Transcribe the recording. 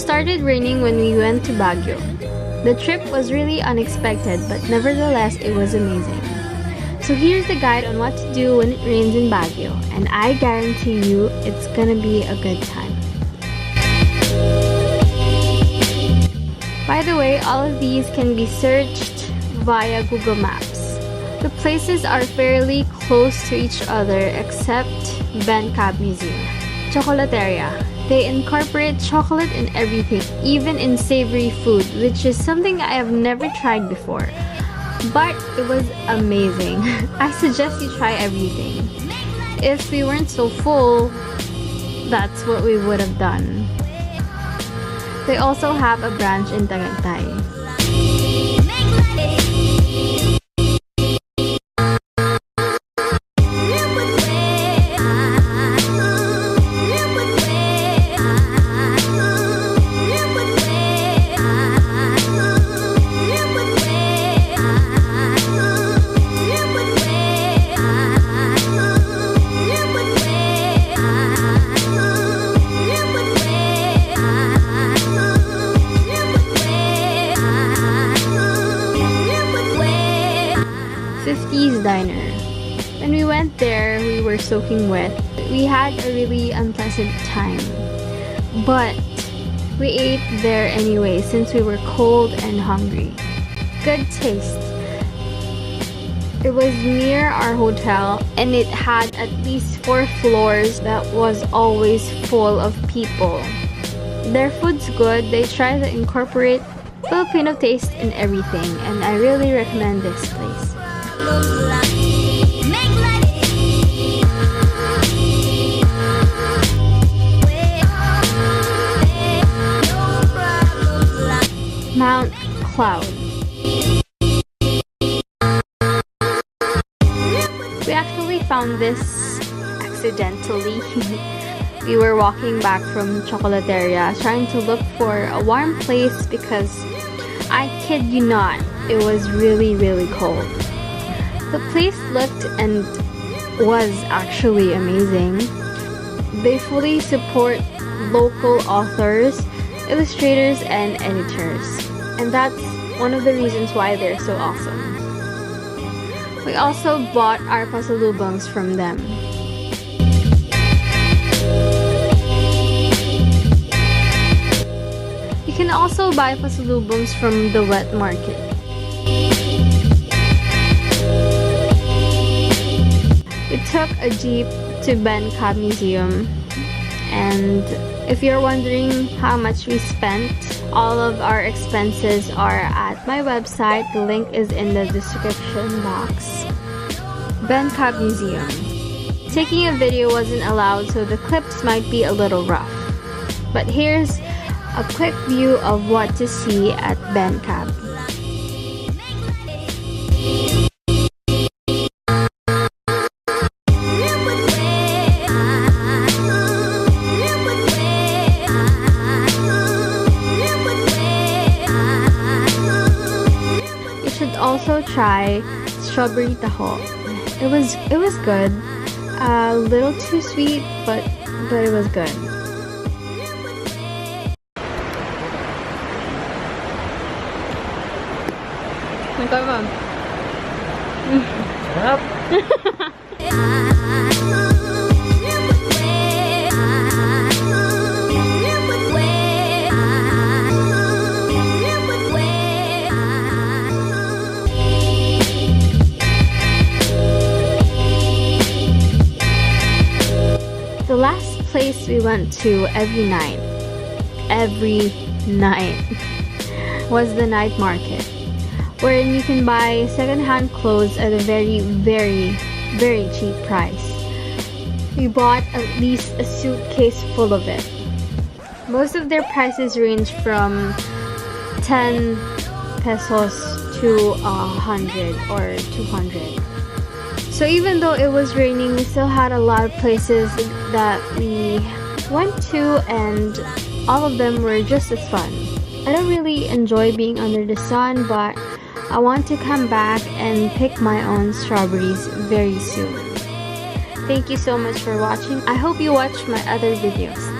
started raining when we went to Baguio. The trip was really unexpected, but nevertheless, it was amazing. So here's the guide on what to do when it rains in Baguio, and I guarantee you it's gonna be a good time. By the way, all of these can be searched via Google Maps. The places are fairly close to each other except Ben Cab Museum. Chocolateria. They incorporate chocolate in everything, even in savory food, which is something I have never tried before. But it was amazing. I suggest you try everything. If we weren't so full, that's what we would have done. They also have a branch in Tagaytay. Diner. When we went there, we were soaking wet. We had a really unpleasant time, but we ate there anyway since we were cold and hungry. Good taste. It was near our hotel and it had at least 4 floors that was always full of people. Their food's good. They try to incorporate Filipino taste in everything, and I really recommend this place. Mount Cloud. We actually found this accidentally. We were walking back from Chocolateria trying to look for a warm place because I kid you not, it was really cold. The place looked and was actually amazing. They fully support local authors, illustrators, and editors. And that's one of the reasons why they're so awesome. We also bought our pasalubongs from them. You can also buy pasalubongs from the wet market. We took a jeep to Ben Cab Museum, and if you're wondering how much we spent, all of our expenses are at my website. The link is in the description box. Ben Cab Museum. Taking a video wasn't allowed, so the clips might be a little rough. But here's a quick view of what to see at Ben Cab. Also try strawberry taho. It was good. A little too sweet, but it was good. Sarap. The last place we went to every night was the night market, wherein you can buy second-hand clothes at a very cheap price. We bought at least a suitcase full of it. Most of their prices range from 10 pesos to 100 or 200. So even though it was raining, we still had a lot of places that we went to, and all of them were just as fun. I don't really enjoy being under the sun, but I want to come back and pick my own strawberries very soon. Thank you so much for watching. I hope you watch my other videos.